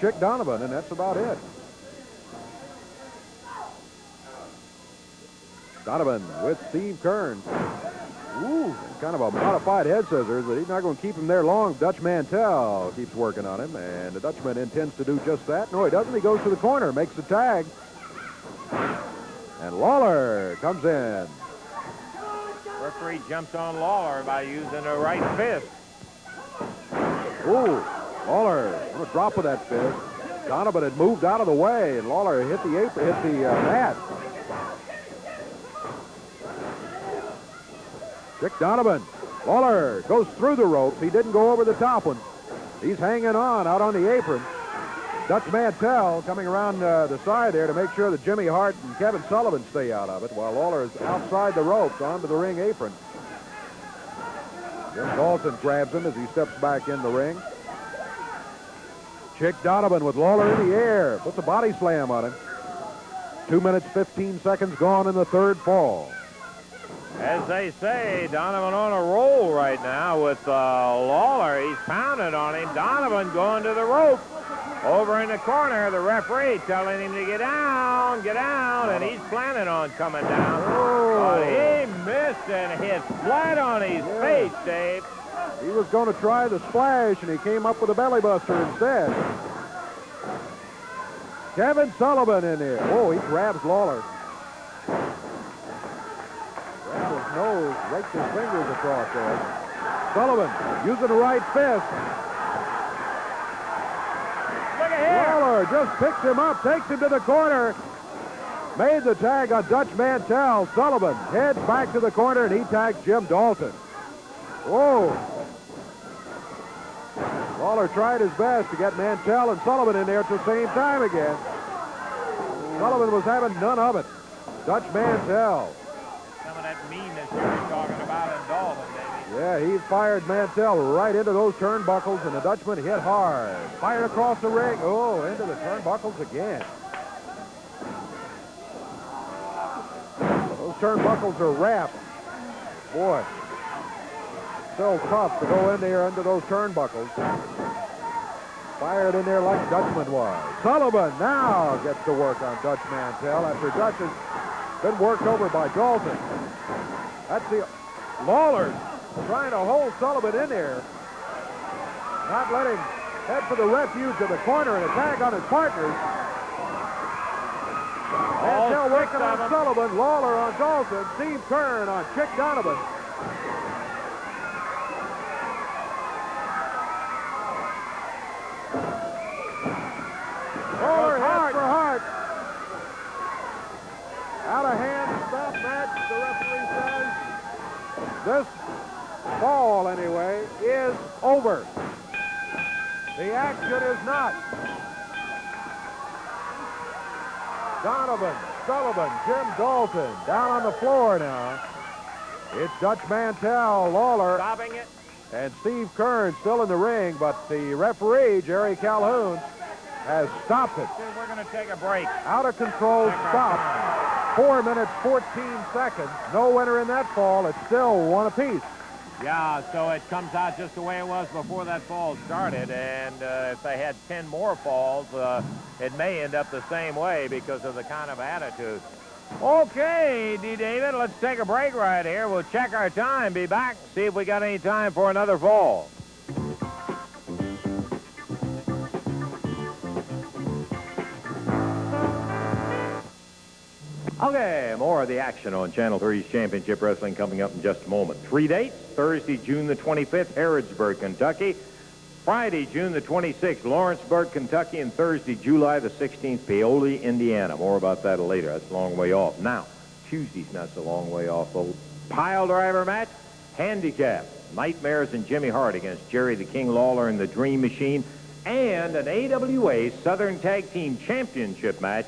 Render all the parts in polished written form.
Chick Donovan, and that's about it. Donovan with Steve Kern. Ooh, kind of a modified head scissors, but he's not going to keep him there long. Dutch Mantell keeps working on him, and the Dutchman intends to do just that. No, he doesn't. He goes to the corner, makes the tag. And Lawler comes in. Referee jumps on Lawler by using a right fist. Ooh, Lawler on a drop of that fist. Donovan had moved out of the way, and Lawler hit the apron, hit the mat. Chick Donovan. Lawler goes through the ropes. He didn't go over the top one. He's hanging on out on the apron. Dutch Mantell coming around the side there to make sure that Jimmy Hart and Kevin Sullivan stay out of it, while Lawler is outside the ropes onto the ring apron. Jim Dalton grabs him as he steps back in the ring. Chick Donovan with Lawler in the air. Puts a body slam on him. 2 minutes, 15 seconds gone in the third fall. As they say, Donovan on a roll right now with Lawler. He's pounding on him. Donovan going to the rope. Over in the corner, the referee telling him to get down, and he's planning on coming down. Oh. But he missed and hit flat on his face, Dave. He was going to try the splash, and he came up with a belly buster instead. Kevin Sullivan in there. Oh, he grabs Lawler. Grabs his nose, rakes his fingers across there. Sullivan using the right fist. Lawler just picks him up, takes him to the corner. Made the tag on Dutch Mantell. Sullivan heads back to the corner, and he tags Jim Dalton. Whoa. Lawler tried his best to get Mantell and Sullivan in there at the same time again. Sullivan was having none of it. Dutch Mantell. Some of that meanness you were talking about in Dalton, Davey. Yeah, he fired Mantell right into those turnbuckles, and the Dutchman hit hard. Fired across the ring. Oh, into the turnbuckles again. Those turnbuckles are wrapped. Boy, still tough to go in there under those turnbuckles. Fired in there like Dutchman was. Sullivan now gets to work on Dutch Mantell after Dutch has been worked over by Dalton. That's the Lawler trying to hold Sullivan in there. Not let him head for the refuge of the corner and attack on his partners. Mantell working on Sullivan, Lawler on Dalton, Steve Kern on Chick Donovan. Lawler head for Hart. Out of hand, stop match, the referee says. This fall, anyway, is over. The action is not. Donovan, Sullivan, Jim Dalton down on the floor now. It's Dutch Mantell, Lawler, Stopping it. and Steve Kern still in the ring, but the referee, Jerry Calhoun, has stopped it. We're going to take a break. Out of control, stop. 4 minutes, 14 seconds. No winner in that fall. It's still one apiece. Yeah, so it comes out just the way it was before that fall started, and if they had 10 more falls, it may end up the same way because of the kind of attitude. Okay, D. David, let's take a break right here. We'll check our time, be back, see if we got any time for another fall. Okay, more of the action on Channel 3's Championship Wrestling coming up in just a moment. 3 dates: Thursday, June the 25th, Harrodsburg, Kentucky. Friday, June the 26th, Lawrenceburg, Kentucky. And Thursday, July the 16th, Paoli, Indiana. More about that later. That's a long way off. Now, Tuesday's not so long way off. The pile driver match, handicap. Nightmares and Jimmy Hart against Jerry the King Lawler and the Dream Machine. And an AWA Southern Tag Team Championship match.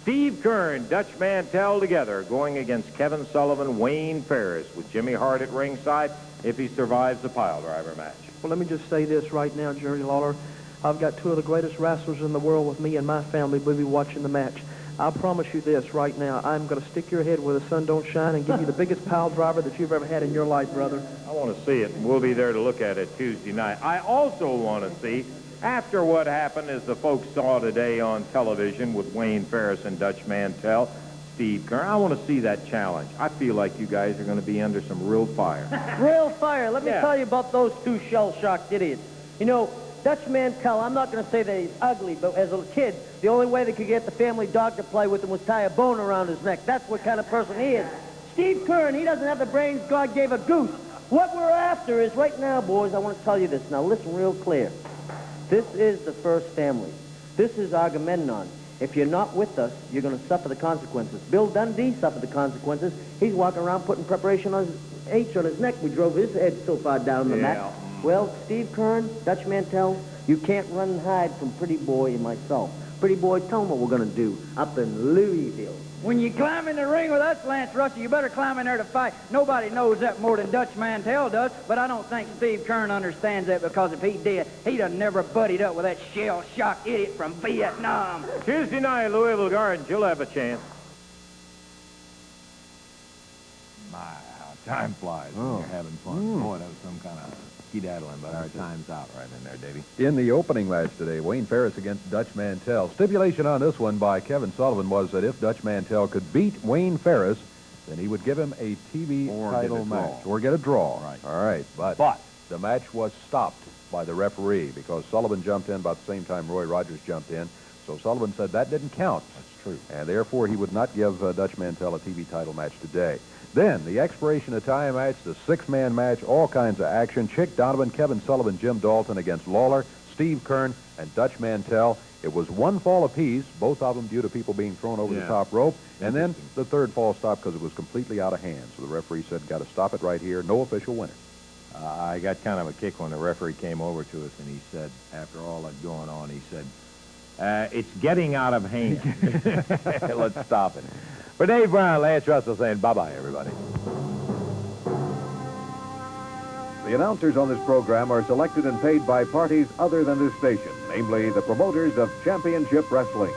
Steve Kern, Dutch Mantell together, going against Kevin Sullivan, Wayne Ferris, with Jimmy Hart at ringside if he survives the pile driver match. Well, let me just say this right now, Jerry Lawler. I've got two of the greatest wrestlers in the world with me and my family. We'll be watching the match. I promise you this right now. I'm going to stick your head where the sun don't shine and give you the biggest pile driver that you've ever had in your life, brother. I want to see it, and we'll be there to look at it Tuesday night. I also want to see After what happened, as the folks saw today on television with Wayne Ferris and Dutch Mantell, Steve Kern, I want to see that challenge. I feel like you guys are going to be under some real fire. Real fire. Let me tell you about those two shell-shocked idiots. You know, Dutch Mantell, I'm not going to say that he's ugly, but as a kid, the only way they could get the family dog to play with him was tie a bone around his neck. That's what kind of person he is. Steve Kern, he doesn't have the brains God gave a goose. What we're after is, right now, boys, I want to tell you this. Now, listen real clear. This is the first family. This is Agamemnon. If you're not with us, you're going to suffer the consequences. Bill Dundee suffered the consequences. He's walking around putting preparation on his H on his neck. We drove his head so far down the mat. Well, Steve Kern, Dutch Mantell, you can't run and hide from Pretty Boy and myself. Pretty Boy, tell them what we're going to do up in Louisville. When you climb in the ring with us, Lance Russell, you better climb in there to fight. Nobody knows that more than Dutch Mantell does, but I don't think Steve Kern understands that, because if he did, he'd have never buddied up with that shell-shocked idiot from Vietnam. Tuesday night, Louisville Gardens, you'll have a chance. My, how time flies when you're having fun. Boy, that was some kind of skedaddling, but our time's out right in there, Davey. In the opening match today, Wayne Ferris against Dutch Mantell. Stipulation on this one by Kevin Sullivan was that if Dutch Mantell could beat Wayne Ferris, then he would give him a TV title match. Or get a draw. Right. All right. But the match was stopped by the referee because Sullivan jumped in about the same time Roy Rogers jumped in. So Sullivan said that didn't count. That's true. And therefore, he would not give Dutch Mantell a TV title match today. Then, the expiration of time match, the six-man match, all kinds of action. Chick Donovan, Kevin Sullivan, Jim Dalton against Lawler, Steve Kern, and Dutch Mantell. It was one fall apiece, both of them due to people being thrown over the top rope. And then the third fall stopped because it was completely out of hand. So the referee said, got to stop it right here. No official winner. I got kind of a kick when the referee came over to us, and he said, after all that going on, he said, It's getting out of hand. let's stop it. For Dave Brown, Lance Russell saying bye-bye, everybody. The announcers on this program are selected and paid by parties other than this station, namely the promoters of championship wrestling.